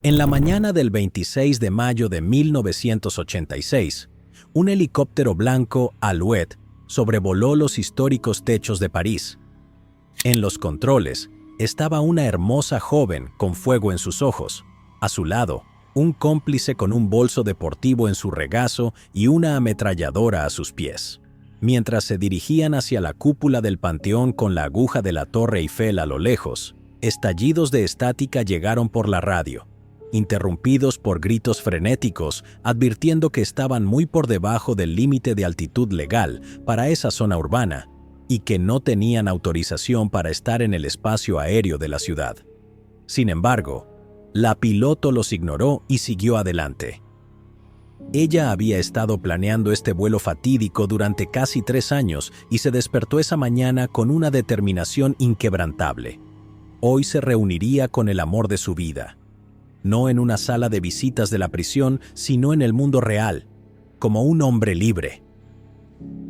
En la mañana del 26 de mayo de 1986, un helicóptero blanco Alouette sobrevoló los históricos techos de París. En los controles estaba una hermosa joven con fuego en sus ojos. A su lado, un cómplice con un bolso deportivo en su regazo y una ametralladora a sus pies. Mientras se dirigían hacia la cúpula del Panteón con la aguja de la Torre Eiffel a lo lejos, estallidos de estática llegaron por la radio, interrumpidos por gritos frenéticos, advirtiendo que estaban muy por debajo del límite de altitud legal para esa zona urbana y que no tenían autorización para estar en el espacio aéreo de la ciudad. Sin embargo, la piloto los ignoró y siguió adelante. Ella había estado planeando este vuelo fatídico durante casi 3 años y se despertó esa mañana con una determinación inquebrantable. Hoy se reuniría con el amor de su vida. No en una sala de visitas de la prisión, sino en el mundo real, como un hombre libre.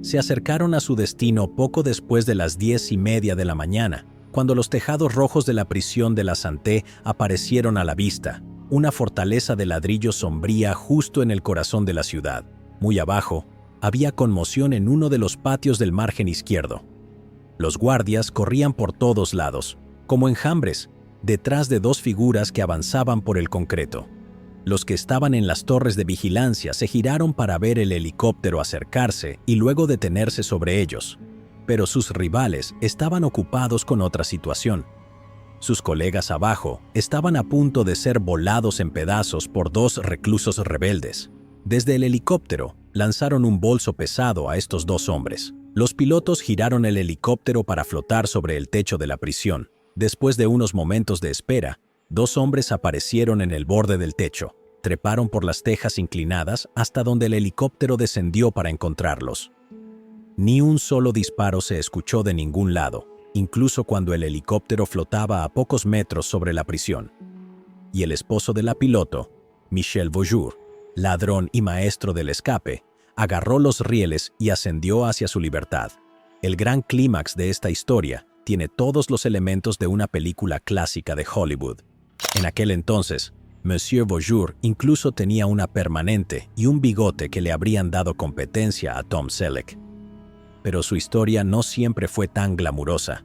Se acercaron a su destino poco después de las 10:30 de la mañana, cuando los tejados rojos de la prisión de la Santé aparecieron a la vista, una fortaleza de ladrillo sombría justo en el corazón de la ciudad. Muy abajo, había conmoción en uno de los patios del margen izquierdo. Los guardias corrían por todos lados, como enjambres, detrás de 2 figuras que avanzaban por el concreto. Los que estaban en las torres de vigilancia se giraron para ver el helicóptero acercarse y luego detenerse sobre ellos. Pero sus rivales estaban ocupados con otra situación. Sus colegas abajo estaban a punto de ser volados en pedazos por 2 reclusos rebeldes. Desde el helicóptero, lanzaron un bolso pesado a estos 2 hombres. Los pilotos giraron el helicóptero para flotar sobre el techo de la prisión. Después de unos momentos de espera, 2 hombres aparecieron en el borde del techo, treparon por las tejas inclinadas hasta donde el helicóptero descendió para encontrarlos. Ni un solo disparo se escuchó de ningún lado, incluso cuando el helicóptero flotaba a pocos metros sobre la prisión. Y el esposo de la piloto, Michel Beaujour, ladrón y maestro del escape, agarró los rieles y ascendió hacia su libertad. El gran clímax de esta historia tiene todos los elementos de una película clásica de Hollywood. En aquel entonces, Monsieur Beaujour incluso tenía una permanente y un bigote que le habrían dado competencia a Tom Selleck. Pero su historia no siempre fue tan glamurosa.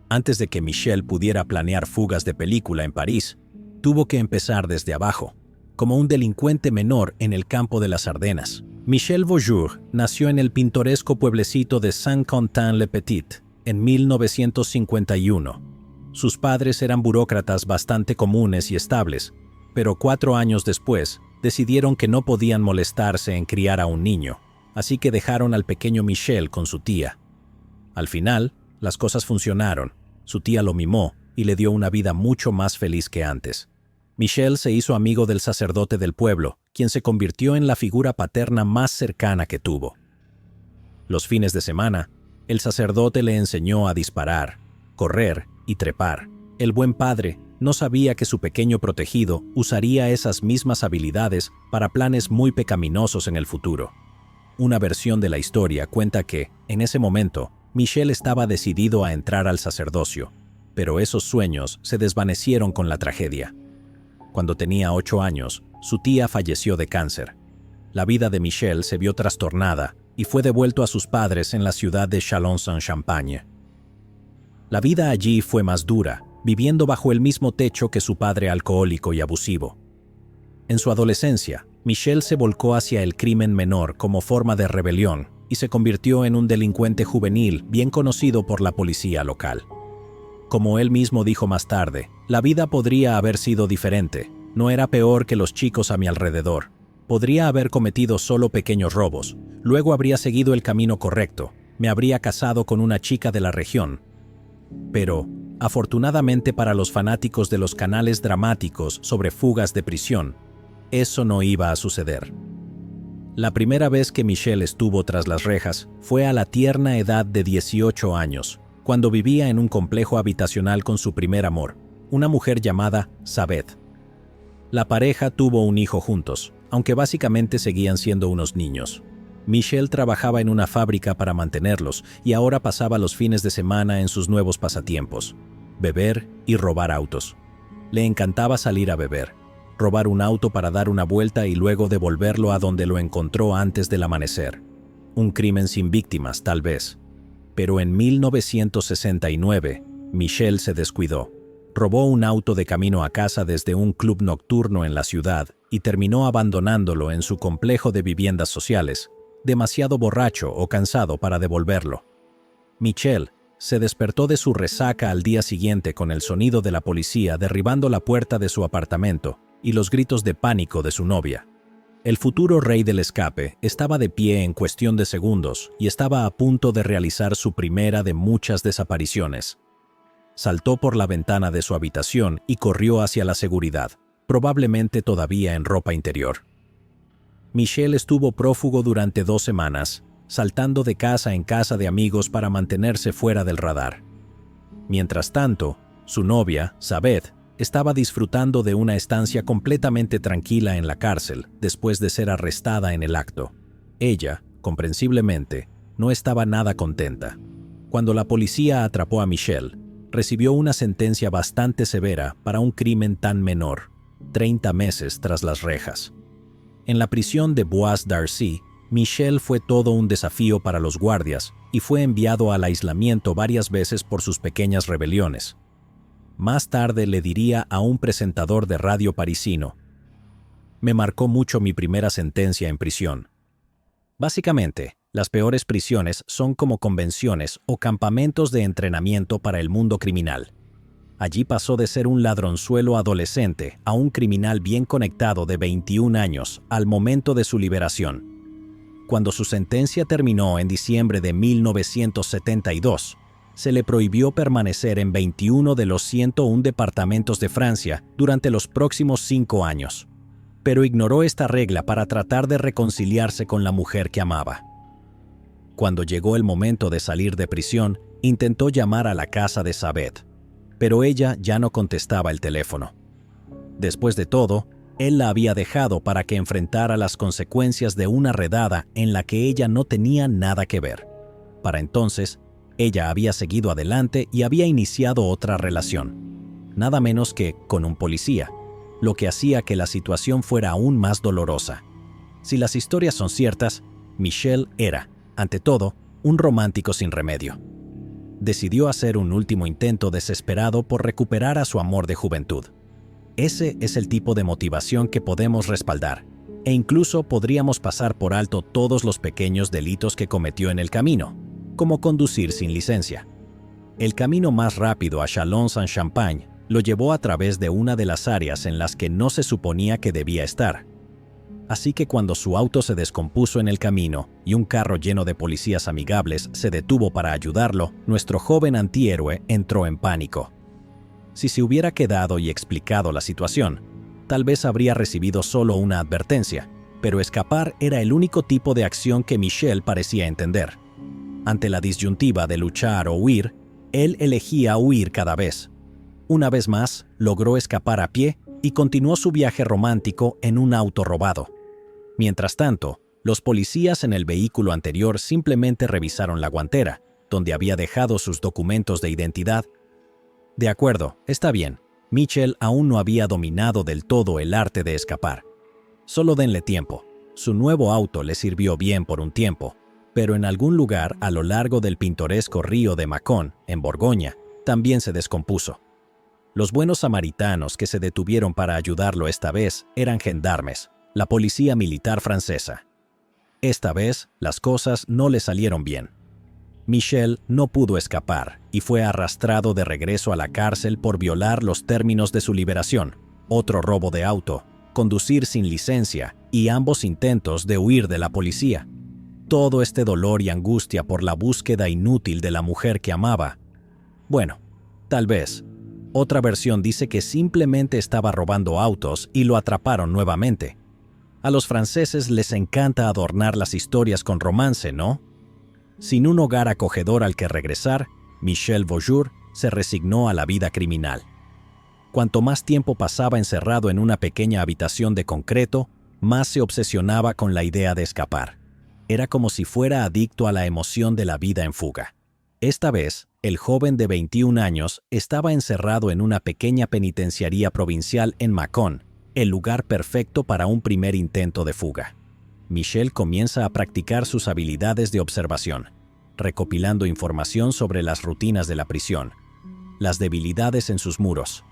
Antes de que Michel pudiera planear fugas de película en París, tuvo que empezar desde abajo, como un delincuente menor en el campo de las Ardenas. Michel Beaujour nació en el pintoresco pueblecito de Saint-Quentin-le-Petit en 1951. Sus padres eran burócratas bastante comunes y estables, pero 4 años después decidieron que no podían molestarse en criar a un niño, así que dejaron al pequeño Michel con su tía. Al final, las cosas funcionaron. Su tía lo mimó y le dio una vida mucho más feliz que antes. Michel se hizo amigo del sacerdote del pueblo, quien se convirtió en la figura paterna más cercana que tuvo. Los fines de semana, el sacerdote le enseñó a disparar, correr y trepar. El buen padre no sabía que su pequeño protegido usaría esas mismas habilidades para planes muy pecaminosos en el futuro. Una versión de la historia cuenta que, en ese momento, Michel estaba decidido a entrar al sacerdocio, pero esos sueños se desvanecieron con la tragedia. Cuando tenía 8 años, su tía falleció de cáncer. La vida de Michel se vio trastornada y fue devuelto a sus padres en la ciudad de Châlons-en-Champagne. La vida allí fue más dura, viviendo bajo el mismo techo que su padre alcohólico y abusivo. En su adolescencia, Michel se volcó hacia el crimen menor como forma de rebelión y se convirtió en un delincuente juvenil bien conocido por la policía local. Como él mismo dijo más tarde, la vida podría haber sido diferente. No era peor que los chicos a mi alrededor. Podría haber cometido solo pequeños robos. Luego habría seguido el camino correcto. Me habría casado con una chica de la región. Pero, afortunadamente para los fanáticos de los canales dramáticos sobre fugas de prisión, eso no iba a suceder. La primera vez que Michel estuvo tras las rejas fue a la tierna edad de 18 años, cuando vivía en un complejo habitacional con su primer amor, una mujer llamada Sabeth. La pareja tuvo un hijo juntos, aunque básicamente seguían siendo unos niños. Michel trabajaba en una fábrica para mantenerlos y ahora pasaba los fines de semana en sus nuevos pasatiempos, beber y robar autos. Le encantaba salir a beber. robar un auto para dar una vuelta y luego devolverlo a donde lo encontró antes del amanecer. Un crimen sin víctimas, tal vez. Pero en 1969, Michelle se descuidó. Robó un auto de camino a casa desde un club nocturno en la ciudad y terminó abandonándolo en su complejo de viviendas sociales, demasiado borracho o cansado para devolverlo. Michelle se despertó de su resaca al día siguiente con el sonido de la policía derribando la puerta de su apartamento y los gritos de pánico de su novia. El futuro rey del escape estaba de pie en cuestión de segundos y estaba a punto de realizar su primera de muchas desapariciones. Saltó por la ventana de su habitación y corrió hacia la seguridad, probablemente todavía en ropa interior. Michelle estuvo prófugo durante 2 semanas, saltando de casa en casa de amigos para mantenerse fuera del radar. Mientras tanto, su novia, Sabeth, estaba disfrutando de una estancia completamente tranquila en la cárcel después de ser arrestada en el acto. Ella, comprensiblemente, no estaba nada contenta. Cuando la policía atrapó a Michelle, recibió una sentencia bastante severa para un crimen tan menor, 30 meses tras las rejas. En la prisión de Bois-d'Arcy, Michelle fue todo un desafío para los guardias y fue enviado al aislamiento varias veces por sus pequeñas rebeliones. Más tarde le diría a un presentador de radio parisino: «Me marcó mucho mi primera sentencia en prisión». Básicamente, las peores prisiones son como convenciones o campamentos de entrenamiento para el mundo criminal. Allí pasó de ser un ladronzuelo adolescente a un criminal bien conectado de 21 años al momento de su liberación. Cuando su sentencia terminó en diciembre de 1972, se le prohibió permanecer en 21 de los 101 departamentos de Francia durante los próximos 5 años. Pero ignoró esta regla para tratar de reconciliarse con la mujer que amaba. Cuando llegó el momento de salir de prisión, intentó llamar a la casa de Sabeth, pero ella ya no contestaba el teléfono. Después de todo, él la había dejado para que enfrentara las consecuencias de una redada en la que ella no tenía nada que ver. Para entonces, ella había seguido adelante y había iniciado otra relación, nada menos que con un policía, lo que hacía que la situación fuera aún más dolorosa. Si las historias son ciertas, Michelle era, ante todo, un romántico sin remedio. Decidió hacer un último intento desesperado por recuperar a su amor de juventud. Ese es el tipo de motivación que podemos respaldar, e incluso podríamos pasar por alto todos los pequeños delitos que cometió en el camino, como conducir sin licencia. El camino más rápido a Châlons-en-Champagne lo llevó a través de una de las áreas en las que no se suponía que debía estar. Así que cuando su auto se descompuso en el camino y un carro lleno de policías amigables se detuvo para ayudarlo, nuestro joven antihéroe entró en pánico. Si se hubiera quedado y explicado la situación, tal vez habría recibido solo una advertencia, pero escapar era el único tipo de acción que Michelle parecía entender. Ante la disyuntiva de luchar o huir, él elegía huir cada vez. Una vez más, logró escapar a pie y continuó su viaje romántico en un auto robado. Mientras tanto, los policías en el vehículo anterior simplemente revisaron la guantera, donde había dejado sus documentos de identidad. De acuerdo, está bien. Michelle aún no había dominado del todo el arte de escapar. Solo denle tiempo. Su nuevo auto le sirvió bien por un tiempo, pero en algún lugar a lo largo del pintoresco río de Mâcon, en Borgoña, también se descompuso. Los buenos samaritanos que se detuvieron para ayudarlo esta vez eran gendarmes, la policía militar francesa. Esta vez, las cosas no le salieron bien. Michelle no pudo escapar y fue arrastrado de regreso a la cárcel por violar los términos de su liberación, otro robo de auto, conducir sin licencia y ambos intentos de huir de la policía. Todo este dolor y angustia por la búsqueda inútil de la mujer que amaba. Bueno, tal vez. Otra versión dice que simplemente estaba robando autos y lo atraparon nuevamente. A los franceses les encanta adornar las historias con romance, ¿no? Sin un hogar acogedor al que regresar, Michelle Beaujour se resignó a la vida criminal. Cuanto más tiempo pasaba encerrado en una pequeña habitación de concreto, más se obsesionaba con la idea de escapar. Era como si fuera adicto a la emoción de la vida en fuga. Esta vez, el joven de 21 años estaba encerrado en una pequeña penitenciaría provincial en Mâcon, el lugar perfecto para un primer intento de fuga. Michelle comienza a practicar sus habilidades de observación, recopilando información sobre las rutinas de la prisión, las debilidades en sus muros,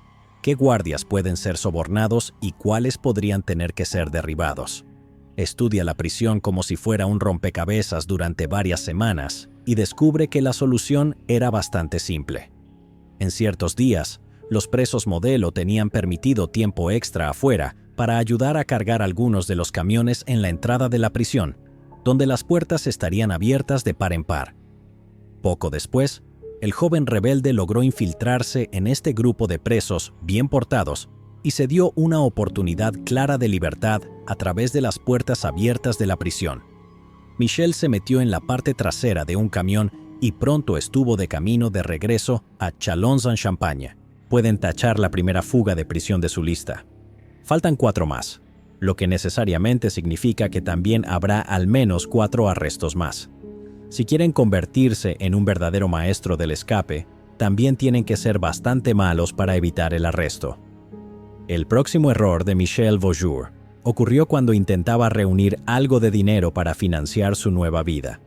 qué guardias pueden ser sobornados y cuáles podrían tener que ser derribados. Estudia la prisión como si fuera un rompecabezas durante varias semanas y descubre que la solución era bastante simple. En ciertos días, los presos modelo tenían permitido tiempo extra afuera para ayudar a cargar algunos de los camiones en la entrada de la prisión, donde las puertas estarían abiertas de par en par. Poco después, el joven rebelde logró infiltrarse en este grupo de presos bien portados y se dio una oportunidad clara de libertad a través de las puertas abiertas de la prisión. Michelle se metió en la parte trasera de un camión y pronto estuvo de camino de regreso a Châlons-en-Champagne. Pueden tachar la primera fuga de prisión de su lista. Faltan 4 más, lo que necesariamente significa que también habrá al menos 4 arrestos más. Si quieren convertirse en un verdadero maestro del escape, también tienen que ser bastante malos para evitar el arresto. El próximo error de Michelle Vaujour ocurrió cuando intentaba reunir algo de dinero para financiar su nueva vida.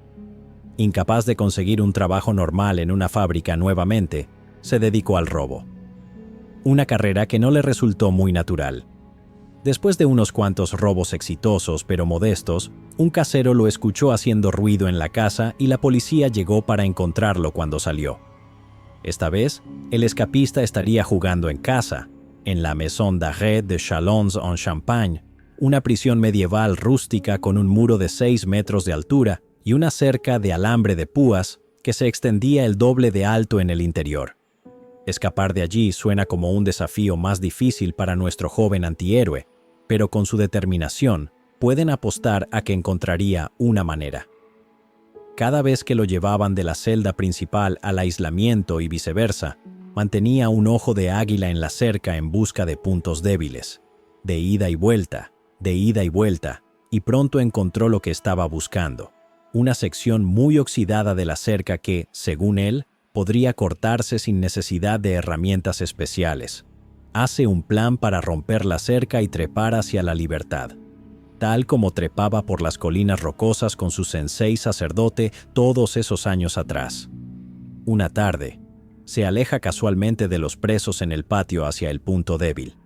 Incapaz de conseguir un trabajo normal en una fábrica nuevamente, se dedicó al robo. Una carrera que no le resultó muy natural. Después de unos cuantos robos exitosos pero modestos, un casero lo escuchó haciendo ruido en la casa y la policía llegó para encontrarlo cuando salió. Esta vez, el escapista estaría jugando en casa, en la Maison d'Arrêt de Châlons-en-Champagne, una prisión medieval rústica con un muro de 6 metros de altura y una cerca de alambre de púas que se extendía el doble de alto en el interior. Escapar de allí suena como un desafío más difícil para nuestro joven antihéroe, pero con su determinación pueden apostar a que encontraría una manera. Cada vez que lo llevaban de la celda principal al aislamiento y viceversa, mantenía un ojo de águila en la cerca en busca de puntos débiles, de ida y vuelta, y pronto encontró lo que estaba buscando, una sección muy oxidada de la cerca que, según él, podría cortarse sin necesidad de herramientas especiales. Hace un plan para romper la cerca y trepar hacia la libertad, tal como trepaba por las colinas rocosas con su sensei sacerdote todos esos años atrás. Una tarde, se aleja casualmente de los presos en el patio hacia el punto débil.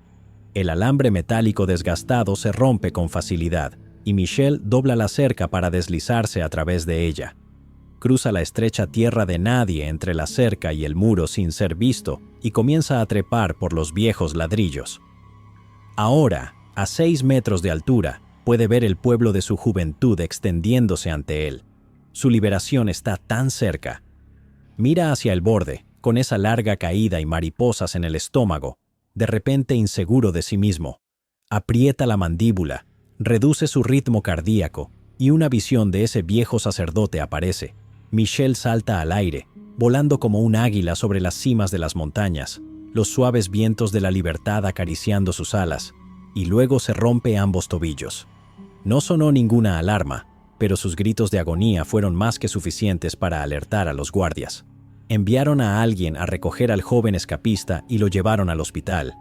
El alambre metálico desgastado se rompe con facilidad y Michelle dobla la cerca para deslizarse a través de ella. Cruza la estrecha tierra de nadie entre la cerca y el muro sin ser visto y comienza a trepar por los viejos ladrillos. Ahora, a 6 metros de altura, puede ver el pueblo de su juventud extendiéndose ante él. Su liberación está tan cerca. Mira hacia el borde, con esa larga caída y mariposas en el estómago, de repente inseguro de sí mismo. Aprieta la mandíbula, reduce su ritmo cardíaco y una visión de ese viejo sacerdote aparece. Michelle salta al aire, volando como un águila sobre las cimas de las montañas, los suaves vientos de la libertad acariciando sus alas, y luego se rompe ambos tobillos. No sonó ninguna alarma, pero sus gritos de agonía fueron más que suficientes para alertar a los guardias. Enviaron a alguien a recoger al joven escapista y lo llevaron al hospital.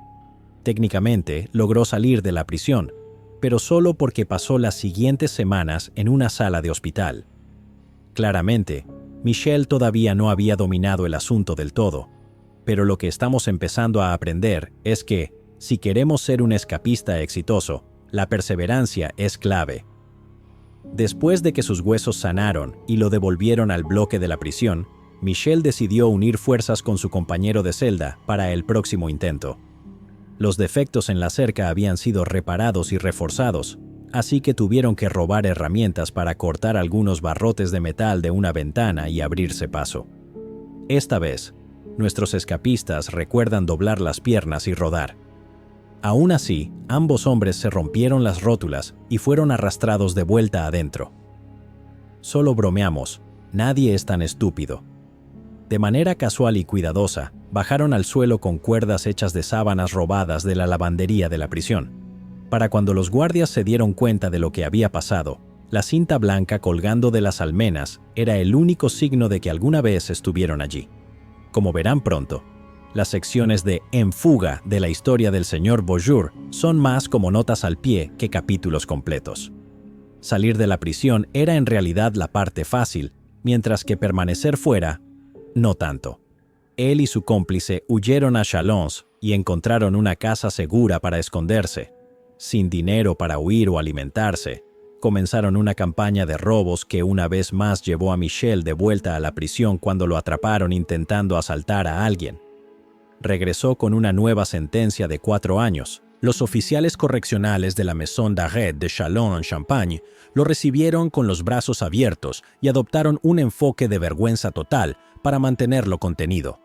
Técnicamente, logró salir de la prisión, pero solo porque pasó las siguientes semanas en una sala de hospital. Claramente, Michelle todavía no había dominado el asunto del todo, pero lo que estamos empezando a aprender es que, si queremos ser un escapista exitoso, la perseverancia es clave. Después de que sus huesos sanaron y lo devolvieron al bloque de la prisión, Michelle decidió unir fuerzas con su compañero de celda para el próximo intento. Los defectos en la cerca habían sido reparados y reforzados, así que tuvieron que robar herramientas para cortar algunos barrotes de metal de una ventana y abrirse paso. Esta vez, nuestros escapistas recuerdan doblar las piernas y rodar. Aún así, ambos hombres se rompieron las rótulas y fueron arrastrados de vuelta adentro. Solo bromeamos, nadie es tan estúpido. De manera casual y cuidadosa, bajaron al suelo con cuerdas hechas de sábanas robadas de la lavandería de la prisión. Para cuando los guardias se dieron cuenta de lo que había pasado, la cinta blanca colgando de las almenas era el único signo de que alguna vez estuvieron allí. Como verán pronto, Las secciones de En fuga de la historia del señor Beaujour son más como notas al pie que capítulos completos. Salir de la prisión era en realidad la parte fácil, mientras que permanecer fuera, no tanto. Él y su cómplice huyeron a Chalons y encontraron una casa segura para esconderse. Sin dinero para huir o alimentarse, comenzaron una campaña de robos que una vez más llevó a Michel de vuelta a la prisión cuando lo atraparon intentando asaltar a alguien. Regresó con una nueva sentencia de 4 años. Los oficiales correccionales de la Maison d'Arrêt de Châlons-en-Champagne lo recibieron con los brazos abiertos y adoptaron un enfoque de vergüenza total para mantenerlo contenido.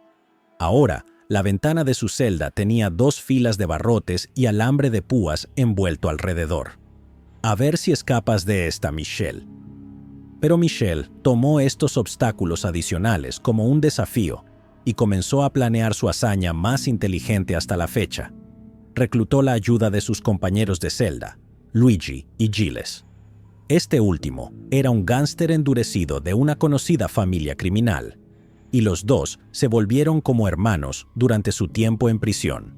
Ahora, la ventana de su celda tenía 2 filas de barrotes y alambre de púas envuelto alrededor. A ver si escapas de esta, Michel. Pero Michel tomó estos obstáculos adicionales como un desafío y comenzó a planear su hazaña más inteligente hasta la fecha. Reclutó la ayuda de sus compañeros de celda, Luigi y Gilles. Este último era un gángster endurecido de una conocida familia criminal, y los dos se volvieron como hermanos durante su tiempo en prisión.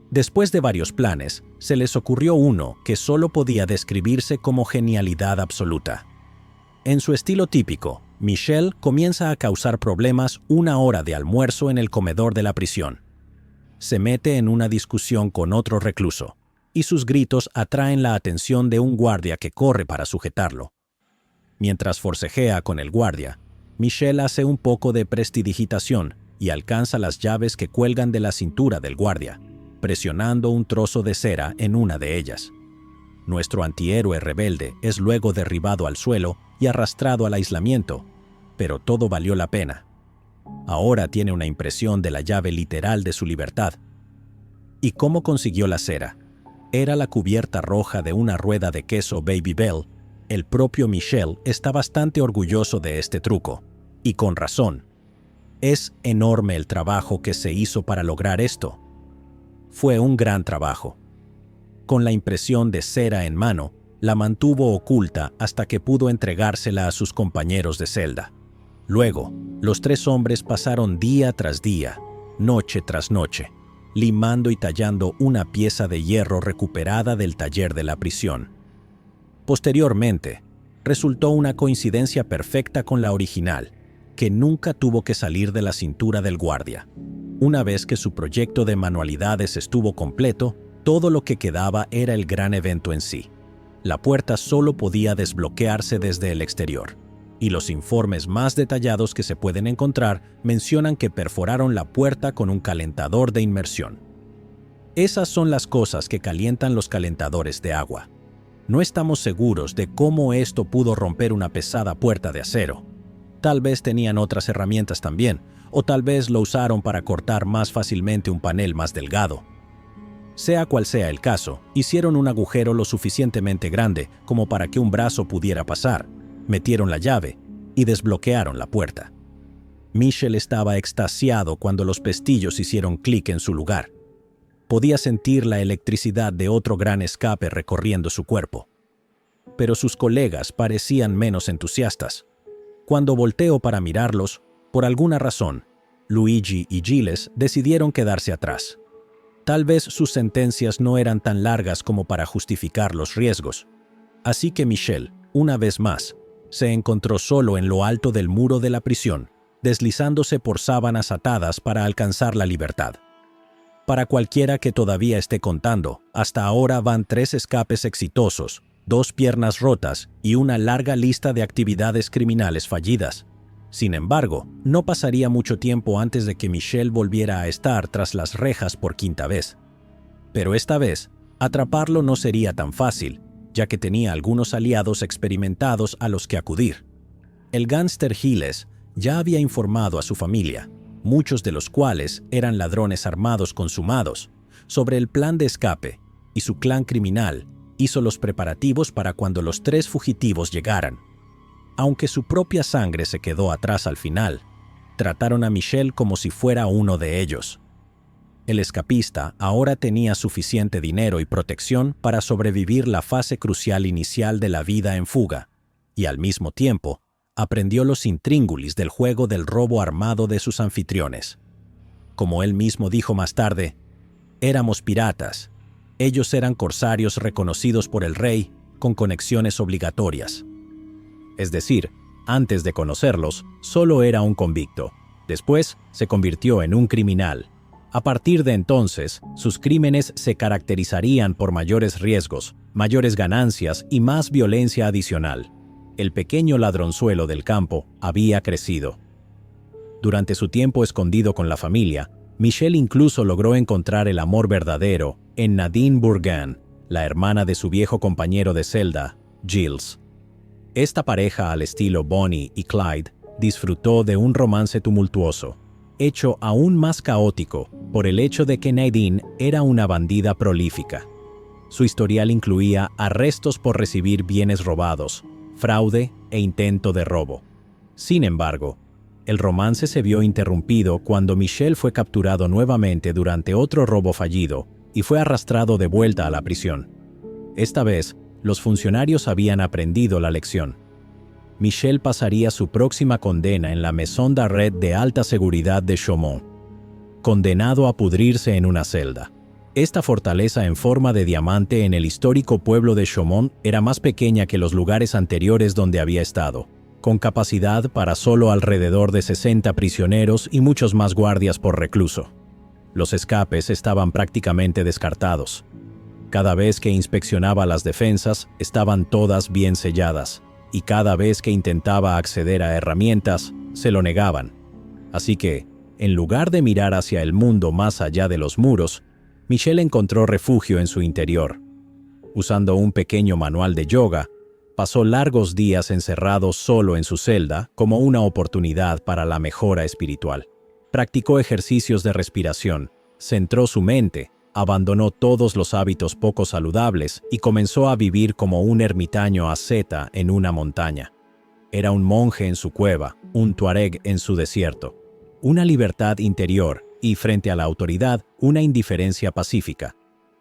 Después de varios planes, se les ocurrió uno que solo podía describirse como genialidad absoluta. En su estilo típico, Michel comienza a causar problemas una hora de almuerzo en el comedor de la prisión. Se mete en una discusión con otro recluso, y sus gritos atraen la atención de un guardia que corre para sujetarlo. Mientras forcejea con el guardia, Michel hace un poco de prestidigitación y alcanza las llaves que cuelgan de la cintura del guardia, presionando un trozo de cera en una de ellas. Nuestro antihéroe rebelde es luego derribado al suelo y arrastrado al aislamiento, pero todo valió la pena. Ahora tiene una impresión de la llave literal de su libertad. ¿Y cómo consiguió la cera? Era la cubierta roja de una rueda de queso Baby Bell. El propio Michel está bastante orgulloso de este truco, y con razón. Es enorme el trabajo que se hizo para lograr esto. Fue un gran trabajo. Con la impresión de cera en mano, la mantuvo oculta hasta que pudo entregársela a sus compañeros de celda. Luego, los 3 hombres pasaron día tras día, noche tras noche, limando y tallando una pieza de hierro recuperada del taller de la prisión. Posteriormente, resultó una coincidencia perfecta con la original, que nunca tuvo que salir de la cintura del guardia. Una vez que su proyecto de manualidades estuvo completo, todo lo que quedaba era el gran evento en sí. La puerta solo podía desbloquearse desde el exterior, y los informes más detallados que se pueden encontrar mencionan que perforaron la puerta con un calentador de inmersión. Esas son las cosas que calientan los calentadores de agua. No estamos seguros de cómo esto pudo romper una pesada puerta de acero. Tal vez tenían otras herramientas también, o tal vez lo usaron para cortar más fácilmente un panel más delgado. Sea cual sea el caso, hicieron un agujero lo suficientemente grande como para que un brazo pudiera pasar, metieron la llave y desbloquearon la puerta. Michel estaba extasiado cuando los pestillos hicieron clic en su lugar. Podía sentir la electricidad de otro gran escape recorriendo su cuerpo. Pero sus colegas parecían menos entusiastas. Cuando volteó para mirarlos, por alguna razón, Luigi y Gilles decidieron quedarse atrás. Tal vez sus sentencias no eran tan largas como para justificar los riesgos. Así que Michel, una vez más, se encontró solo en lo alto del muro de la prisión, deslizándose por sábanas atadas para alcanzar la libertad. Para cualquiera que todavía esté contando, hasta ahora van 3 escapes exitosos, 2 piernas rotas y una larga lista de actividades criminales fallidas. Sin embargo, no pasaría mucho tiempo antes de que Michel volviera a estar tras las rejas por 5ª vez. Pero esta vez, atraparlo no sería tan fácil, ya que tenía algunos aliados experimentados a los que acudir. El gángster Gilles ya había informado a su familia, muchos de los cuales eran ladrones armados consumados, sobre el plan de escape, y su clan criminal hizo los preparativos para cuando los 3 fugitivos llegaran. Aunque su propia sangre se quedó atrás al final, trataron a Michel como si fuera uno de ellos. El escapista ahora tenía suficiente dinero y protección para sobrevivir la fase crucial inicial de la vida en fuga, y al mismo tiempo, aprendió los intríngulis del juego del robo armado de sus anfitriones. como él mismo dijo más tarde, éramos piratas. Ellos eran corsarios reconocidos por el rey con conexiones obligatorias. Es decir, antes de conocerlos, solo era un convicto. Después se convirtió en un criminal. A partir de entonces, sus crímenes se caracterizarían por mayores riesgos, mayores ganancias y más violencia adicional. El pequeño ladronzuelo del campo había crecido. Durante su tiempo escondido con la familia, Michel incluso logró encontrar el amor verdadero en Nadine Bourgain, la hermana de su viejo compañero de celda, Gilles. Esta pareja al estilo Bonnie y Clyde disfrutó de un romance tumultuoso, hecho aún más caótico por el hecho de que Nadine era una bandida prolífica. Su historial incluía arrestos por recibir bienes robados, fraude e intento de robo. Sin embargo, el romance se vio interrumpido cuando Michel fue capturado nuevamente durante otro robo fallido y fue arrastrado de vuelta a la prisión. Esta vez, los funcionarios habían aprendido la lección. Michel pasaría su próxima condena en la Maison d'Arrêt de alta seguridad de Chaumont, condenado a pudrirse en una celda. Esta fortaleza en forma de diamante en el histórico pueblo de Chaumont era más pequeña que los lugares anteriores donde había estado, con capacidad para solo alrededor de 60 prisioneros y muchos más guardias por recluso. Los escapes estaban prácticamente descartados. Cada vez que inspeccionaba las defensas, estaban todas bien selladas, y cada vez que intentaba acceder a herramientas, se lo negaban. Así que, en lugar de mirar hacia el mundo más allá de los muros, Michel encontró refugio en su interior. Usando un pequeño manual de yoga, pasó largos días encerrado solo en su celda como una oportunidad para la mejora espiritual. Practicó ejercicios de respiración, centró su mente, abandonó todos los hábitos poco saludables y comenzó a vivir como un ermitaño asceta en una montaña. Era un monje en su cueva, un tuareg en su desierto. Una libertad interior y, frente a la autoridad, una indiferencia pacífica.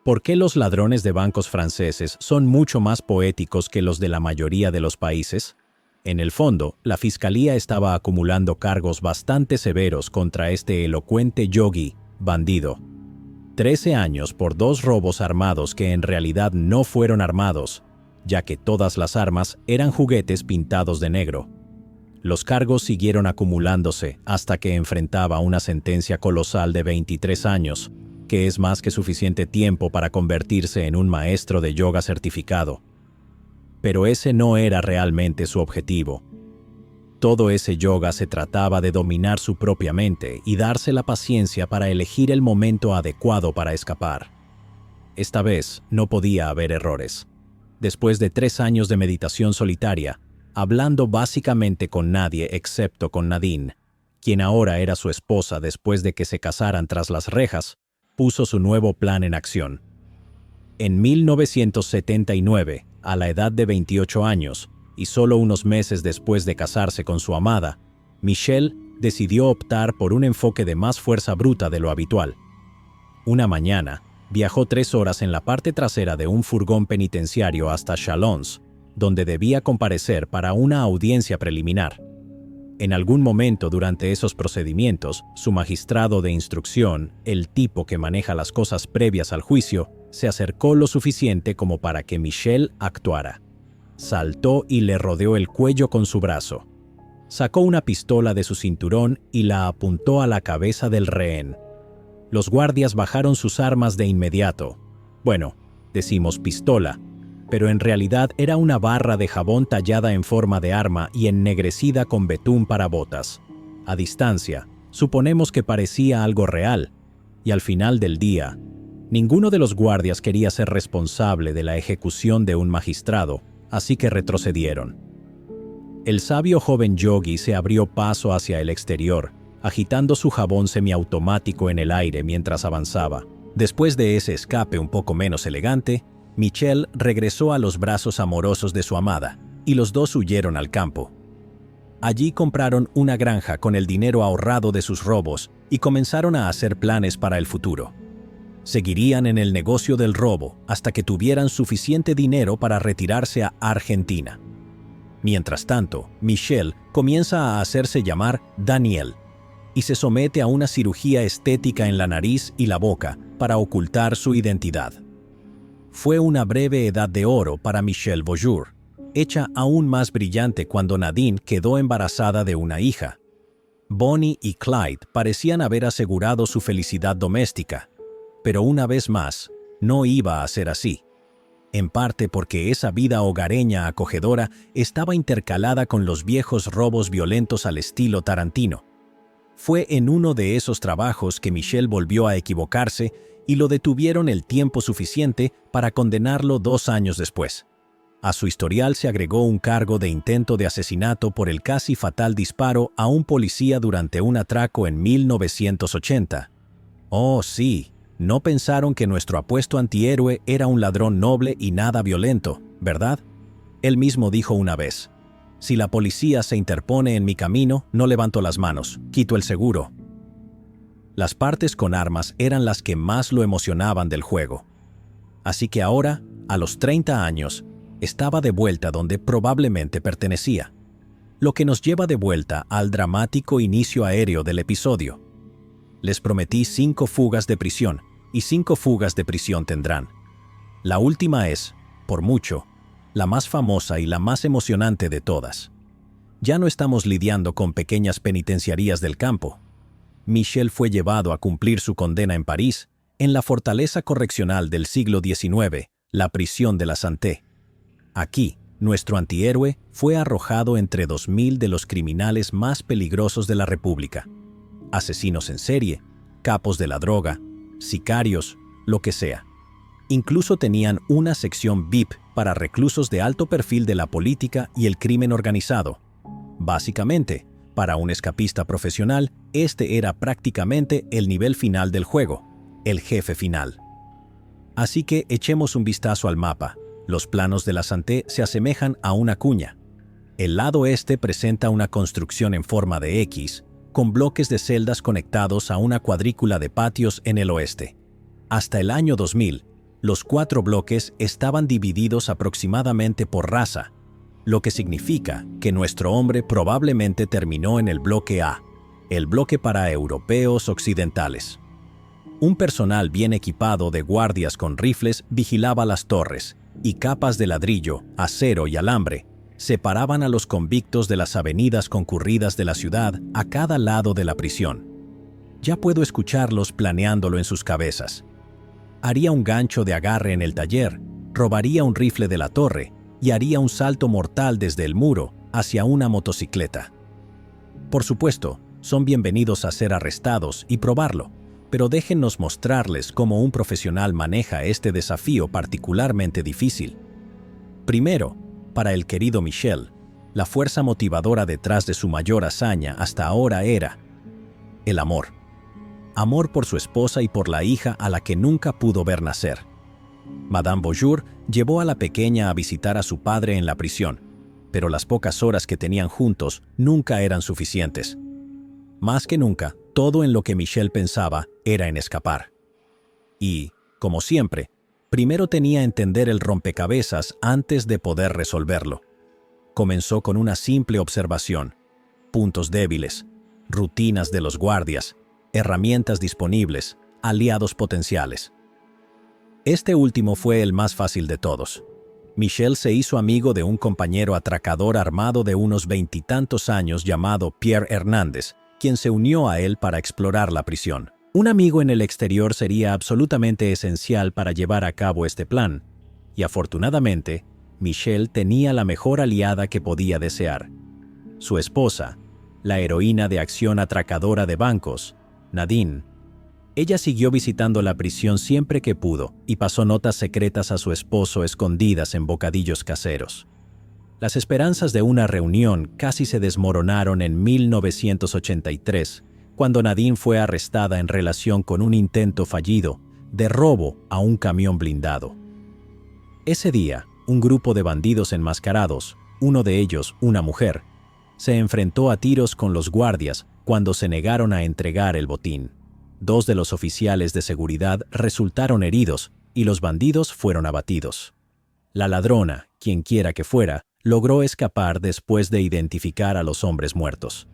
¿Por qué los ladrones de bancos franceses son mucho más poéticos que los de la mayoría de los países? En el fondo, la fiscalía estaba acumulando cargos bastante severos contra este elocuente yogi, bandido. 13 años por 2 robos armados que en realidad no fueron armados, ya que todas las armas eran juguetes pintados de negro. Los cargos siguieron acumulándose hasta que enfrentaba una sentencia colosal de 23 años, que es más que suficiente tiempo para convertirse en un maestro de yoga certificado. Pero ese no era realmente su objetivo. Todo ese yoga se trataba de dominar su propia mente y darse la paciencia para elegir el momento adecuado para escapar. Esta vez no podía haber errores. Después de 3 años de meditación solitaria, hablando básicamente con nadie excepto con Nadine, quien ahora era su esposa después de que se casaran tras las rejas, puso su nuevo plan en acción. En 1979, a la edad de 28 años, y solo unos meses después de casarse con su amada, Michel decidió optar por un enfoque de más fuerza bruta de lo habitual. Una mañana, viajó 3 horas en la parte trasera de un furgón penitenciario hasta Chalons, donde debía comparecer para una audiencia preliminar. En algún momento durante esos procedimientos, su magistrado de instrucción, el tipo que maneja las cosas previas al juicio, se acercó lo suficiente como para que Michel actuara. Saltó y le rodeó el cuello con su brazo. Sacó una pistola de su cinturón y la apuntó a la cabeza del rehén. Los guardias bajaron sus armas de inmediato. Bueno, decimos pistola, pero en realidad era una barra de jabón tallada en forma de arma y ennegrecida con betún para botas. A distancia, suponemos que parecía algo real, y al final del día, ninguno de los guardias quería ser responsable de la ejecución de un magistrado, así que retrocedieron. El sabio joven yogi se abrió paso hacia el exterior, agitando su jabón semiautomático en el aire mientras avanzaba. Después de ese escape un poco menos elegante, Michel regresó a los brazos amorosos de su amada, y los dos huyeron al campo. Allí compraron una granja con el dinero ahorrado de sus robos y comenzaron a hacer planes para el futuro. Seguirían en el negocio del robo hasta que tuvieran suficiente dinero para retirarse a Argentina. Mientras tanto, Michel comienza a hacerse llamar Daniel. y se somete a una cirugía estética en la nariz y la boca para ocultar su identidad. Fue una breve edad de oro para Michelle Beaujour, hecha aún más brillante cuando Nadine quedó embarazada de una hija. Bonnie y Clyde parecían haber asegurado su felicidad doméstica, pero una vez más, no iba a ser así. En parte porque esa vida hogareña acogedora estaba intercalada con los viejos robos violentos al estilo Tarantino. Fue en uno de esos trabajos que Michelle volvió a equivocarse y lo detuvieron el tiempo suficiente para condenarlo 2 años después. A su historial se agregó un cargo de intento de asesinato por el casi fatal disparo a un policía durante un atraco en 1980. Oh, sí, no pensaron que nuestro apuesto antihéroe era un ladrón noble y nada violento, ¿verdad? Él mismo dijo una vez: si la policía se interpone en mi camino, no levanto las manos, quito el seguro. Las partes con armas eran las que más lo emocionaban del juego. Así que ahora, a los 30 años, estaba de vuelta donde probablemente pertenecía. Lo que nos lleva de vuelta al dramático inicio aéreo del episodio. Les prometí 5 fugas de prisión, y 5 fugas de prisión tendrán. La última es, por mucho, la más famosa y la más emocionante de todas. Ya no estamos lidiando con pequeñas penitenciarías del campo. Michel fue llevado a cumplir su condena en París, en la fortaleza correccional del siglo XIX, la prisión de la Santé. Aquí, nuestro antihéroe fue arrojado entre 2000 de los criminales más peligrosos de la República. Asesinos en serie, capos de la droga, sicarios, lo que sea. Incluso tenían una sección VIP para reclusos de alto perfil de la política y el crimen organizado. Básicamente, para un escapista profesional, este era prácticamente el nivel final del juego, el jefe final. Así que echemos un vistazo al mapa. Los planos de la Santé se asemejan a una cuña. El lado este presenta una construcción en forma de X, con bloques de celdas conectados a una cuadrícula de patios en el oeste. Hasta el año 2000, los 4 bloques estaban divididos aproximadamente por raza, lo que significa que nuestro hombre probablemente terminó en el bloque A, el bloque para europeos occidentales. Un personal bien equipado de guardias con rifles vigilaba las torres, y capas de ladrillo, acero y alambre separaban a los convictos de las avenidas concurridas de la ciudad a cada lado de la prisión. Ya puedo escucharlos planeándolo en sus cabezas. Haría un gancho de agarre en el taller, robaría un rifle de la torre y haría un salto mortal desde el muro hacia una motocicleta. Por supuesto, son bienvenidos a ser arrestados y probarlo, pero déjennos mostrarles cómo un profesional maneja este desafío particularmente difícil. Primero, para el querido Michel, la fuerza motivadora detrás de su mayor hazaña hasta ahora era el amor. Amor por su esposa y por la hija a la que nunca pudo ver nacer. Madame Beaujour llevó a la pequeña a visitar a su padre en la prisión, pero las pocas horas que tenían juntos nunca eran suficientes. Más que nunca, todo en lo que Michel pensaba era en escapar. Y, como siempre, primero tenía que entender el rompecabezas antes de poder resolverlo. Comenzó con una simple observación: puntos débiles, rutinas de los guardias, herramientas disponibles, aliados potenciales. Este último fue el más fácil de todos. Michel se hizo amigo de un compañero atracador armado de unos 20 y tantos años llamado Pierre Hernández, quien se unió a él para explorar la prisión. Un amigo en el exterior sería absolutamente esencial para llevar a cabo este plan, y afortunadamente, Michel tenía la mejor aliada que podía desear: su esposa, la heroína de acción atracadora de bancos, Nadine. Ella siguió visitando la prisión siempre que pudo y pasó notas secretas a su esposo escondidas en bocadillos caseros. Las esperanzas de una reunión casi se desmoronaron en 1983, cuando Nadine fue arrestada en relación con un intento fallido de robo a un camión blindado. Ese día, un grupo de bandidos enmascarados, uno de ellos una mujer, se enfrentó a tiros con los guardias cuando se negaron a entregar el botín. 2 de los oficiales de seguridad resultaron heridos y los bandidos fueron abatidos. La ladrona, quien quiera que fuera, logró escapar después de identificar a los hombres muertos.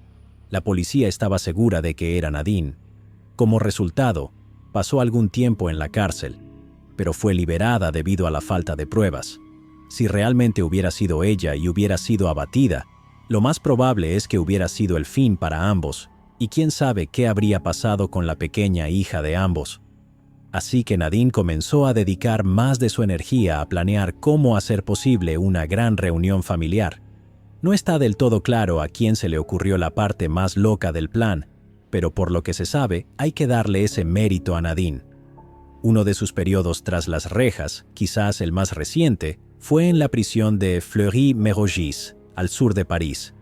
La policía estaba segura de que era Nadine. Como resultado, pasó algún tiempo en la cárcel, pero fue liberada debido a la falta de pruebas. Si realmente hubiera sido ella y hubiera sido abatida, lo más probable es que hubiera sido el fin para ambos, y quién sabe qué habría pasado con la pequeña hija de ambos. Así que Nadine comenzó a dedicar más de su energía a planear cómo hacer posible una gran reunión familiar. No está del todo claro a quién se le ocurrió la parte más loca del plan, pero por lo que se sabe, hay que darle ese mérito a Nadine. Uno de sus periodos tras las rejas, quizás el más reciente, fue en la prisión de Fleury-Mérogis, al sur de París.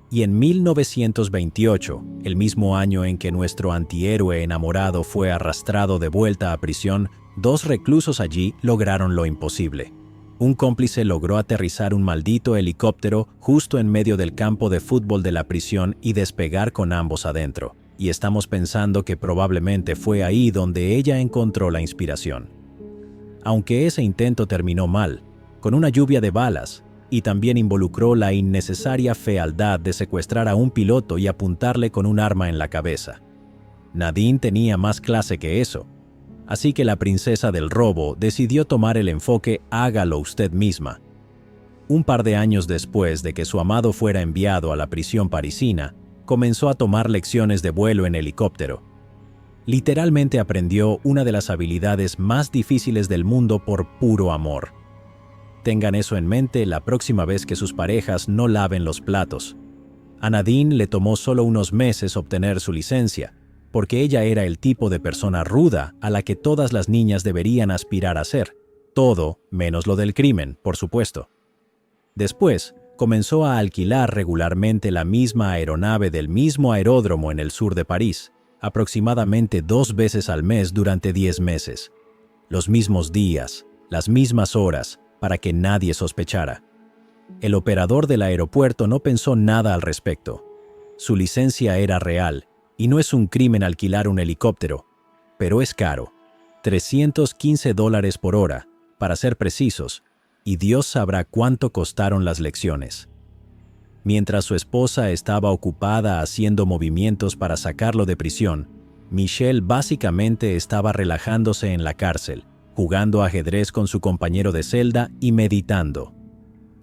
Y en 1928, el mismo año en que nuestro antihéroe enamorado fue arrastrado de vuelta a prisión, 2 reclusos allí lograron lo imposible. Un cómplice logró aterrizar un maldito helicóptero justo en medio del campo de fútbol de la prisión y despegar con ambos adentro. Y estamos pensando que probablemente fue ahí donde ella encontró la inspiración. Aunque ese intento terminó mal, con una lluvia de balas, y también involucró la innecesaria fealdad de secuestrar a un piloto y apuntarle con un arma en la cabeza. Nadine tenía más clase que eso, así que la princesa del robo decidió tomar el enfoque hágalo usted misma. Un par de años después de que su amado fuera enviado a la prisión parisina, comenzó a tomar lecciones de vuelo en helicóptero. Literalmente aprendió una de las habilidades más difíciles del mundo por puro amor. Tengan eso en mente la próxima vez que sus parejas no laven los platos. A Nadine le tomó solo unos meses obtener su licencia, porque ella era el tipo de persona ruda a la que todas las niñas deberían aspirar a ser. Todo menos lo del crimen, por supuesto. Después, comenzó a alquilar regularmente la misma aeronave del mismo aeródromo en el sur de París, aproximadamente 2 veces al mes durante 10 meses. Los mismos días, las mismas horas, para que nadie sospechara. El operador del aeropuerto no pensó nada al respecto. Su licencia era real, y no es un crimen alquilar un helicóptero, pero es caro. $315 por hora, para ser precisos, y Dios sabrá cuánto costaron las lecciones. Mientras su esposa estaba ocupada haciendo movimientos para sacarlo de prisión, Michel básicamente estaba relajándose en la cárcel, jugando ajedrez con su compañero de celda y meditando.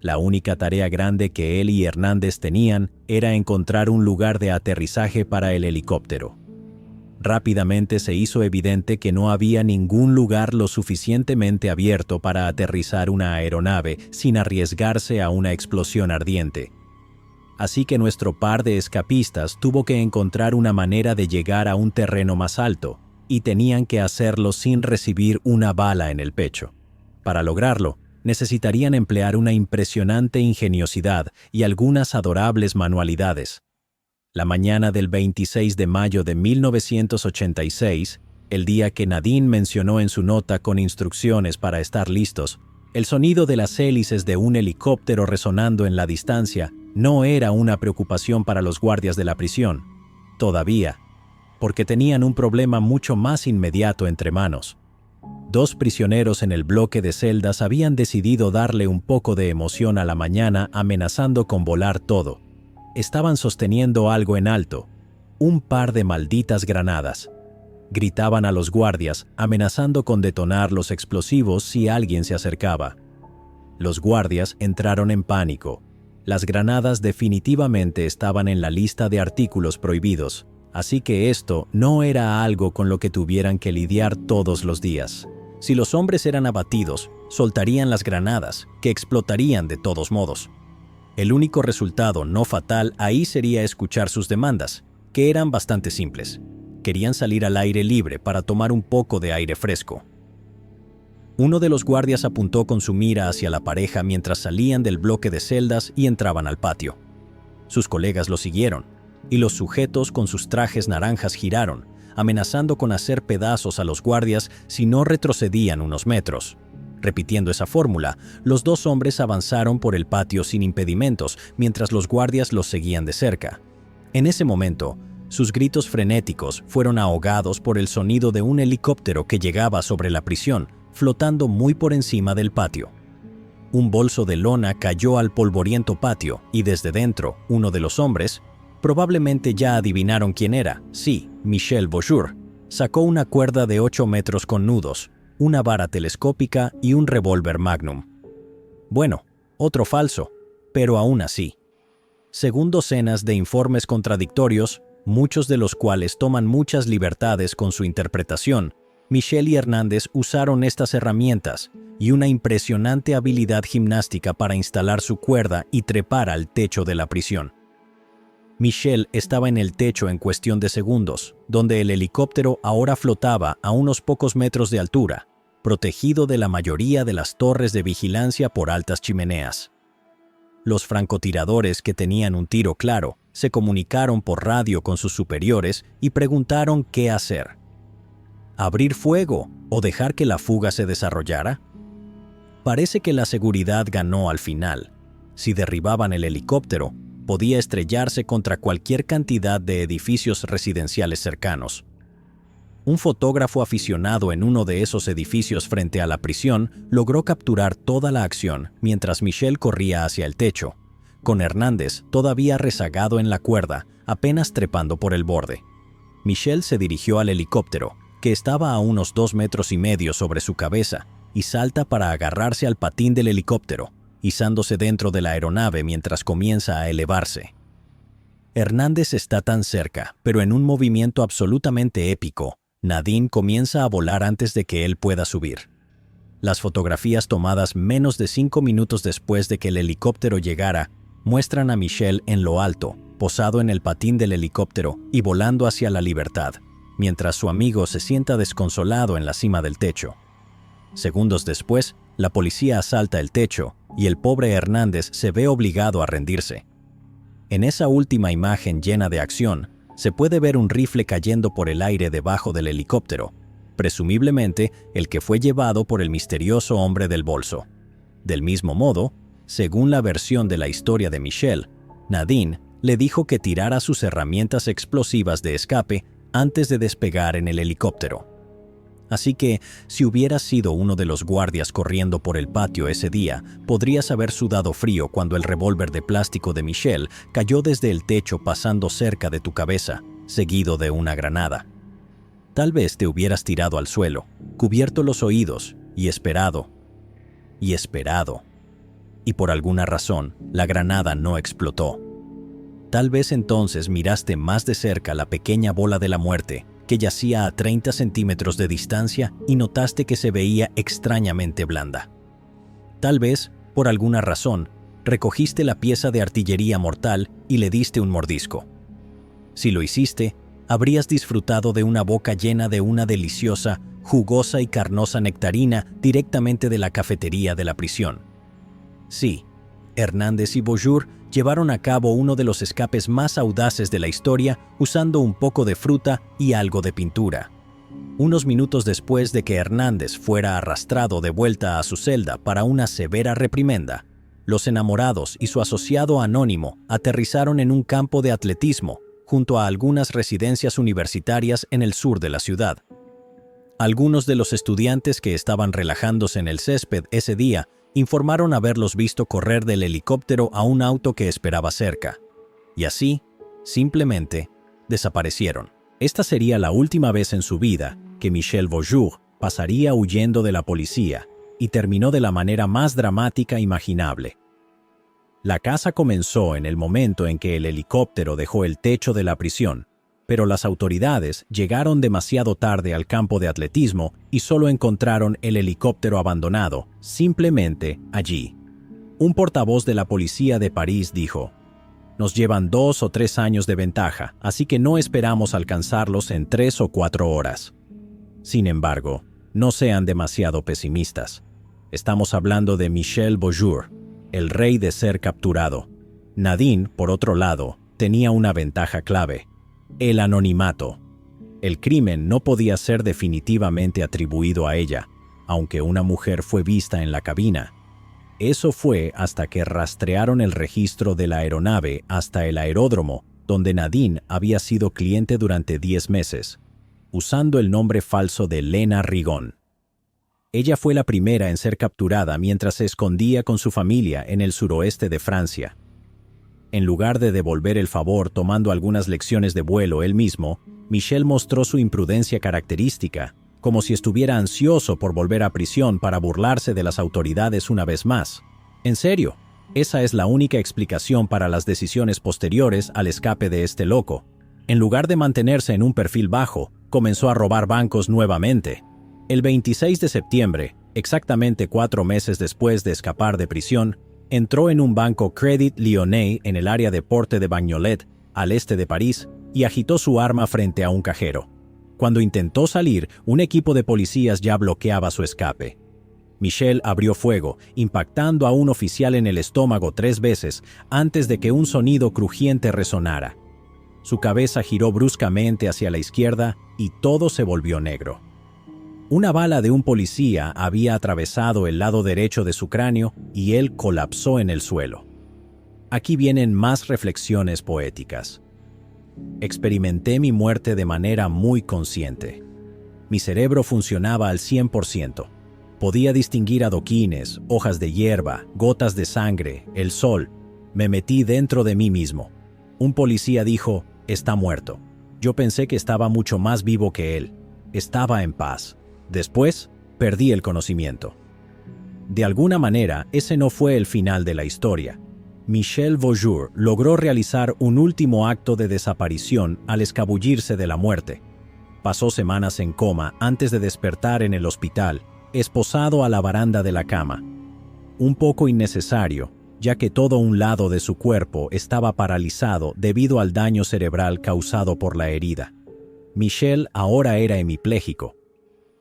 La única tarea grande que él y Hernández tenían era encontrar un lugar de aterrizaje para el helicóptero. Rápidamente se hizo evidente que no había ningún lugar lo suficientemente abierto para aterrizar una aeronave sin arriesgarse a una explosión ardiente. Así que nuestro par de escapistas tuvo que encontrar una manera de llegar a un terreno más alto, y tenían que hacerlo sin recibir una bala en el pecho. Para lograrlo, necesitarían emplear una impresionante ingeniosidad y algunas adorables manualidades. La mañana del 26 de mayo de 1986, el día que Nadine mencionó en su nota con instrucciones para estar listos, el sonido de las hélices de un helicóptero resonando en la distancia no era una preocupación para los guardias de la prisión, todavía, porque tenían un problema mucho más inmediato entre manos. 2 prisioneros en el bloque de celdas habían decidido darle un poco de emoción a la mañana amenazando con volar todo. Estaban sosteniendo algo en alto, un par de malditas granadas. Gritaban a los guardias, amenazando con detonar los explosivos si alguien se acercaba. Los guardias entraron en pánico. Las granadas definitivamente estaban en la lista de artículos prohibidos, así que esto no era algo con lo que tuvieran que lidiar todos los días. Si los hombres eran abatidos, soltarían las granadas, que explotarían de todos modos. El único resultado no fatal ahí sería escuchar sus demandas, que eran bastante simples. Querían salir al aire libre para tomar un poco de aire fresco. Uno de los guardias apuntó con su mira hacia la pareja mientras salían del bloque de celdas y entraban al patio. Sus colegas lo siguieron, y los sujetos con sus trajes naranjas giraron, amenazando con hacer pedazos a los guardias si no retrocedían unos metros. Repitiendo esa fórmula, los 2 hombres avanzaron por el patio sin impedimentos mientras los guardias los seguían de cerca. En ese momento, sus gritos frenéticos fueron ahogados por el sonido de un helicóptero que llegaba sobre la prisión, flotando muy por encima del patio. Un bolso de lona cayó al polvoriento patio y desde dentro, uno de los hombres, Probablemente ya adivinaron quién era. Sí, Michel Beaujour. Sacó una cuerda de 8 metros con nudos, una vara telescópica y un revólver Magnum. Bueno, otro falso, pero aún así. Según docenas de informes contradictorios, muchos de los cuales toman muchas libertades con su interpretación, Michel y Hernández usaron estas herramientas y una impresionante habilidad gimnástica para instalar su cuerda y trepar al techo de la prisión. Michel estaba en el techo en cuestión de segundos, donde el helicóptero ahora flotaba a unos pocos metros de altura, protegido de la mayoría de las torres de vigilancia por altas chimeneas. Los francotiradores, que tenían un tiro claro, se comunicaron por radio con sus superiores y preguntaron qué hacer. ¿Abrir fuego o dejar que la fuga se desarrollara? Parece que la seguridad ganó al final. Si derribaban el helicóptero, podía estrellarse contra cualquier cantidad de edificios residenciales cercanos. Un fotógrafo aficionado en uno de esos edificios frente a la prisión logró capturar toda la acción mientras Michel corría hacia el techo, con Hernández todavía rezagado en la cuerda, apenas trepando por el borde. Michel se dirigió al helicóptero, que estaba a unos 2,5 metros sobre su cabeza, y salta para agarrarse al patín del helicóptero, izándose dentro de la aeronave mientras comienza a elevarse. Hernández está tan cerca, pero en un movimiento absolutamente épico, Nadine comienza a volar antes de que él pueda subir. Las fotografías tomadas menos de 5 minutos después de que el helicóptero llegara muestran a Michel en lo alto, posado en el patín del helicóptero y volando hacia la libertad, mientras su amigo se sienta desconsolado en la cima del techo. Segundos después, la policía asalta el techo y el pobre Hernández se ve obligado a rendirse. En esa última imagen llena de acción, se puede ver un rifle cayendo por el aire debajo del helicóptero, presumiblemente el que fue llevado por el misterioso hombre del bolso. Del mismo modo, según la versión de la historia de Michel, Nadine le dijo que tirara sus herramientas explosivas de escape antes de despegar en el helicóptero. Así que, si hubieras sido uno de los guardias corriendo por el patio ese día, podrías haber sudado frío cuando el revólver de plástico de Michel cayó desde el techo pasando cerca de tu cabeza, seguido de una granada. Tal vez te hubieras tirado al suelo, cubierto los oídos y esperado. Y por alguna razón, la granada no explotó. Tal vez entonces miraste más de cerca la pequeña bola de la muerte, que yacía a 30 centímetros de distancia y notaste que se veía extrañamente blanda. Tal vez, por alguna razón, recogiste la pieza de artillería mortal y le diste un mordisco. Si lo hiciste, habrías disfrutado de una boca llena de una deliciosa, jugosa y carnosa nectarina directamente de la cafetería de la prisión. Sí, Hernández y Beaujour llevaron a cabo uno de los escapes más audaces de la historia usando un poco de fruta y algo de pintura. Unos minutos después de que Hernández fuera arrastrado de vuelta a su celda para una severa reprimenda, los enamorados y su asociado anónimo aterrizaron en un campo de atletismo junto a algunas residencias universitarias en el sur de la ciudad. Algunos de los estudiantes que estaban relajándose en el césped ese día informaron haberlos visto correr del helicóptero a un auto que esperaba cerca. Y así, simplemente, desaparecieron. Esta sería la última vez en su vida que Michel Beaujour pasaría huyendo de la policía, y terminó de la manera más dramática imaginable. La caza comenzó en el momento en que el helicóptero dejó el techo de la prisión, pero las autoridades llegaron demasiado tarde al campo de atletismo y solo encontraron el helicóptero abandonado, simplemente allí. Un portavoz de la policía de París dijo: «Nos llevan 2 o 3 años de ventaja, así que no esperamos alcanzarlos en 3 o 4 horas». Sin embargo, no sean demasiado pesimistas. Estamos hablando de Michel Beaujour, el rey de ser capturado. Nadine, por otro lado, tenía una ventaja clave: el anonimato. El crimen no podía ser definitivamente atribuido a ella, aunque una mujer fue vista en la cabina. Eso fue hasta que rastrearon el registro de la aeronave hasta el aeródromo, donde Nadine había sido cliente durante 10 meses, usando el nombre falso de Lena Rigon. Ella fue la primera en ser capturada mientras se escondía con su familia en el suroeste de Francia. En lugar de devolver el favor tomando algunas lecciones de vuelo él mismo, Michel mostró su imprudencia característica, como si estuviera ansioso por volver a prisión para burlarse de las autoridades una vez más. En serio, esa es la única explicación para las decisiones posteriores al escape de este loco. En lugar de mantenerse en un perfil bajo, comenzó a robar bancos nuevamente. El 26 de septiembre, exactamente 4 meses después de escapar de prisión, entró en un banco Crédit Lyonnais en el área de Porte de Bagnolet, al este de París, y agitó su arma frente a un cajero. Cuando intentó salir, un equipo de policías ya bloqueaba su escape. Michel abrió fuego, impactando a un oficial en el estómago 3 veces antes de que un sonido crujiente resonara. Su cabeza giró bruscamente hacia la izquierda y todo se volvió negro. Una bala de un policía había atravesado el lado derecho de su cráneo y él colapsó en el suelo. Aquí vienen más reflexiones poéticas. Experimenté mi muerte de manera muy consciente. Mi cerebro funcionaba al 100%. Podía distinguir adoquines, hojas de hierba, gotas de sangre, el sol. Me metí dentro de mí mismo. Un policía dijo, «Está muerto». Yo pensé que estaba mucho más vivo que él. Estaba en paz. Después, perdí el conocimiento. De alguna manera, ese no fue el final de la historia. Michel Vaujour logró realizar un último acto de desaparición al escabullirse de la muerte. Pasó semanas en coma antes de despertar en el hospital, esposado a la baranda de la cama. Un poco innecesario, ya que todo un lado de su cuerpo estaba paralizado debido al daño cerebral causado por la herida. Michel ahora era hemipléjico.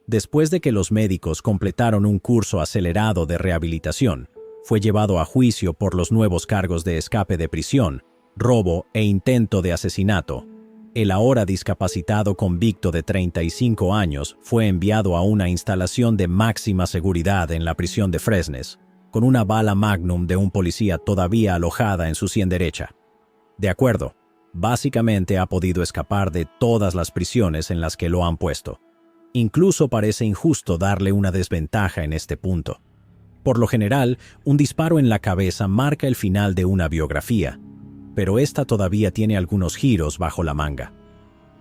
Después de que los médicos completaron un curso acelerado de rehabilitación, fue llevado a juicio por los nuevos cargos de escape de prisión, robo e intento de asesinato. El ahora discapacitado convicto de 35 años fue enviado a una instalación de máxima seguridad en la prisión de Fresnes, con una bala Magnum de un policía todavía alojada en su sien derecha. De acuerdo, básicamente ha podido escapar de todas las prisiones en las que lo han puesto. Incluso parece injusto darle una desventaja en este punto. Por lo general, un disparo en la cabeza marca el final de una biografía, pero esta todavía tiene algunos giros bajo la manga.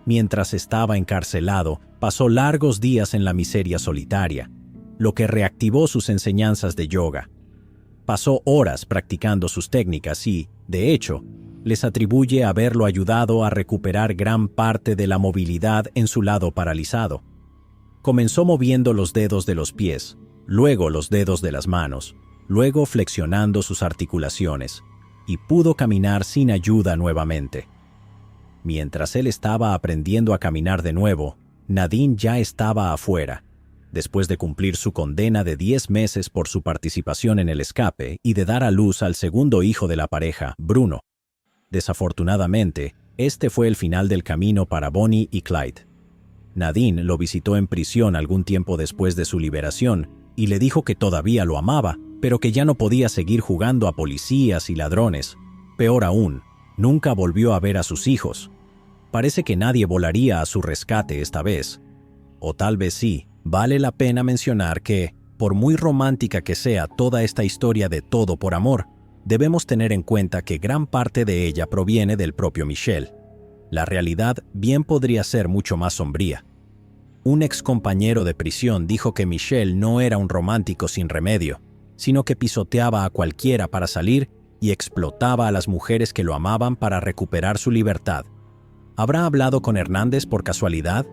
Mientras estaba encarcelado, pasó largos días en la miseria solitaria, lo que reactivó sus enseñanzas de yoga. Pasó horas practicando sus técnicas y, de hecho, les atribuye haberlo ayudado a recuperar gran parte de la movilidad en su lado paralizado. Comenzó moviendo los dedos de los pies, luego los dedos de las manos, luego flexionando sus articulaciones, y pudo caminar sin ayuda nuevamente. Mientras él estaba aprendiendo a caminar de nuevo, Nadine ya estaba afuera, después de cumplir su condena de 10 meses por su participación en el escape y de dar a luz al segundo hijo de la pareja, Bruno. Desafortunadamente, este fue el final del camino para Bonnie y Clyde. Nadine lo visitó en prisión algún tiempo después de su liberación y le dijo que todavía lo amaba, pero que ya no podía seguir jugando a policías y ladrones. Peor aún, nunca volvió a ver a sus hijos. Parece que nadie volaría a su rescate esta vez. O tal vez sí. Vale la pena mencionar que, por muy romántica que sea toda esta historia de todo por amor, debemos tener en cuenta que gran parte de ella proviene del propio Michel. La realidad bien podría ser mucho más sombría. Un excompañero de prisión dijo que Michel no era un romántico sin remedio, sino que pisoteaba a cualquiera para salir y explotaba a las mujeres que lo amaban para recuperar su libertad. ¿Habrá hablado con Hernández por casualidad?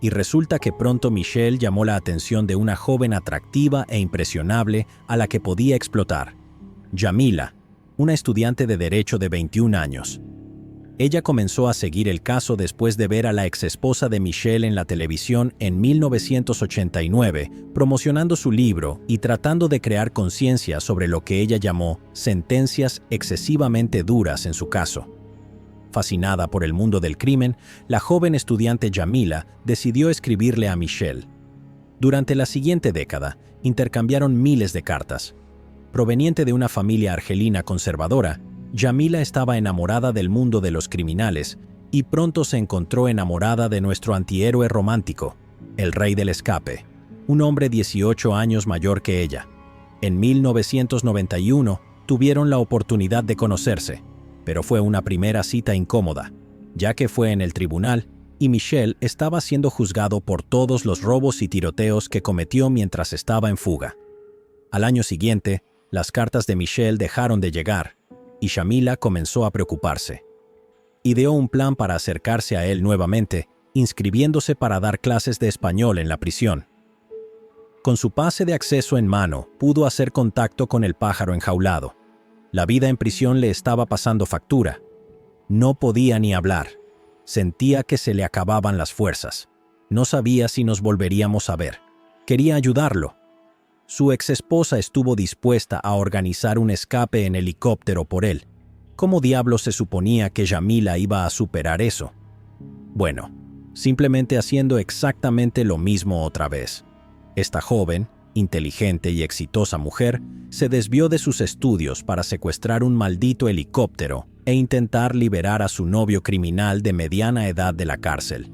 Y resulta que pronto Michel llamó la atención de una joven atractiva e impresionable a la que podía explotar. Yamila, una estudiante de Derecho de 21 años. Ella comenzó a seguir el caso después de ver a la exesposa de Michel en la televisión en 1989, promocionando su libro y tratando de crear conciencia sobre lo que ella llamó sentencias excesivamente duras en su caso. Fascinada por el mundo del crimen, la joven estudiante Yamila decidió escribirle a Michel. Durante la siguiente década, intercambiaron miles de cartas. Proveniente de una familia argelina conservadora, Yamila estaba enamorada del mundo de los criminales y pronto se encontró enamorada de nuestro antihéroe romántico, el rey del escape, un hombre 18 años mayor que ella. En 1991 tuvieron la oportunidad de conocerse. Pero fue una primera cita incómoda, ya que fue en el tribunal y Michelle estaba siendo juzgado por todos los robos y tiroteos que cometió mientras estaba en fuga. Al año siguiente, las cartas de Michelle dejaron de llegar y Shamila comenzó a preocuparse. Ideó un plan para acercarse a él nuevamente, inscribiéndose para dar clases de español en la prisión. Con su pase de acceso en mano, pudo hacer contacto con el pájaro enjaulado. La vida en prisión le estaba pasando factura. No podía ni hablar. Sentía que se le acababan las fuerzas. No sabía si nos volveríamos a ver. Quería ayudarlo. Su exesposa estuvo dispuesta a organizar un escape en helicóptero por él. ¿Cómo diablos se suponía que Shamila iba a superar eso? Bueno, simplemente haciendo exactamente lo mismo otra vez. Esta joven, inteligente y exitosa mujer se desvió de sus estudios para secuestrar un maldito helicóptero e intentar liberar a su novio criminal de mediana edad de la cárcel.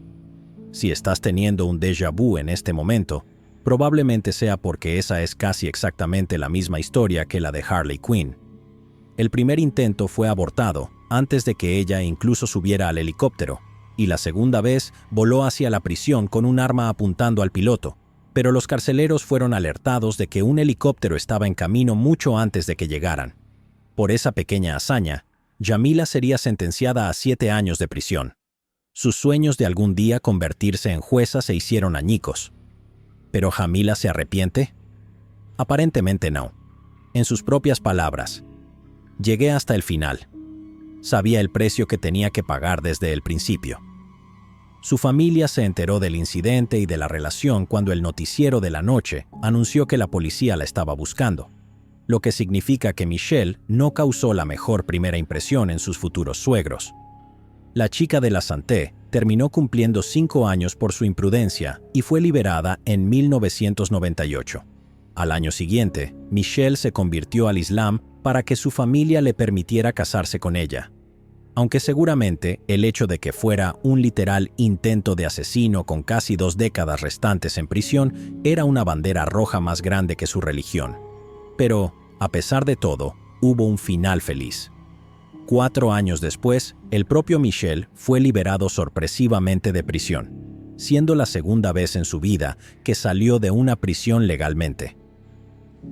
Si estás teniendo un déjà vu en este momento, probablemente sea porque esa es casi exactamente la misma historia que la de Harley Quinn. El primer intento fue abortado antes de que ella incluso subiera al helicóptero, y la segunda vez voló hacia la prisión con un arma apuntando al piloto, pero los carceleros fueron alertados de que un helicóptero estaba en camino mucho antes de que llegaran. Por esa pequeña hazaña, Shamila sería sentenciada a 7 años de prisión. Sus sueños de algún día convertirse en jueza se hicieron añicos. ¿Pero Shamila se arrepiente? Aparentemente no. En sus propias palabras, llegué hasta el final. Sabía el precio que tenía que pagar desde el principio. Su familia se enteró del incidente y de la relación cuando el noticiero de la noche anunció que la policía la estaba buscando, lo que significa que Michelle no causó la mejor primera impresión en sus futuros suegros. La chica de la Santé terminó cumpliendo 5 años por su imprudencia y fue liberada en 1998. Al año siguiente, Michelle se convirtió al Islam para que su familia le permitiera casarse con ella. Aunque seguramente el hecho de que fuera un literal intento de asesino con casi 2 décadas restantes en prisión era una bandera roja más grande que su religión. Pero, a pesar de todo, hubo un final feliz. 4 años después, el propio Michelle fue liberado sorpresivamente de prisión, siendo la segunda vez en su vida que salió de una prisión legalmente.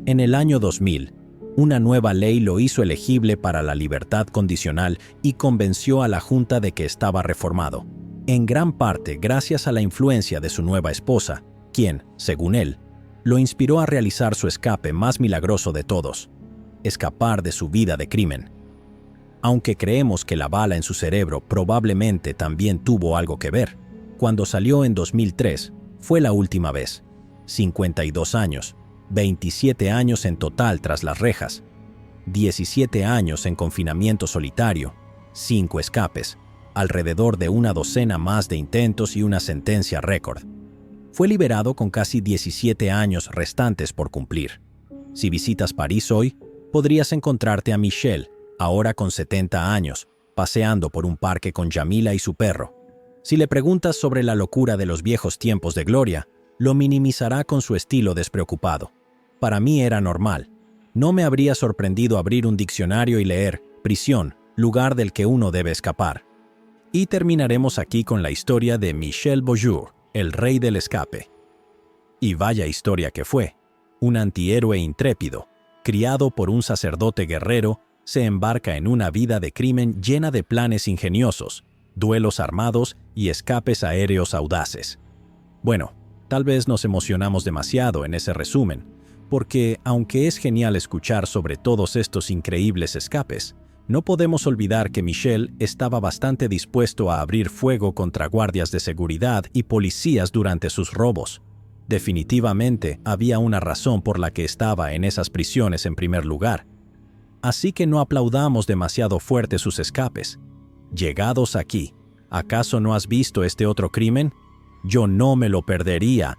En el año 2000, una nueva ley lo hizo elegible para la libertad condicional y convenció a la Junta de que estaba reformado, en gran parte gracias a la influencia de su nueva esposa, quien, según él, lo inspiró a realizar su escape más milagroso de todos: escapar de su vida de crimen. Aunque creemos que la bala en su cerebro probablemente también tuvo algo que ver, cuando salió en 2003, fue la última vez. 52 años. 27 años en total tras las rejas, 17 años en confinamiento solitario, 5 escapes, alrededor de una docena más de intentos y una sentencia récord. Fue liberado con casi 17 años restantes por cumplir. Si visitas París hoy, podrías encontrarte a Michelle, ahora con 70 años, paseando por un parque con Shamila y su perro. Si le preguntas sobre la locura de los viejos tiempos de gloria, lo minimizará con su estilo despreocupado. Para mí era normal. No me habría sorprendido abrir un diccionario y leer prisión, lugar del que uno debe escapar. Y terminaremos aquí con la historia de Michel Beaujour, el rey del escape. Y vaya historia que fue. Un antihéroe intrépido, criado por un sacerdote guerrero, se embarca en una vida de crimen llena de planes ingeniosos, duelos armados y escapes aéreos audaces. Bueno, tal vez nos emocionamos demasiado en ese resumen, porque aunque es genial escuchar sobre todos estos increíbles escapes, no podemos olvidar que Michel estaba bastante dispuesto a abrir fuego contra guardias de seguridad y policías durante sus robos. Definitivamente había una razón por la que estaba en esas prisiones en primer lugar. Así que no aplaudamos demasiado fuerte sus escapes. Llegados aquí, ¿acaso no has visto este otro crimen? Yo no me lo perdería,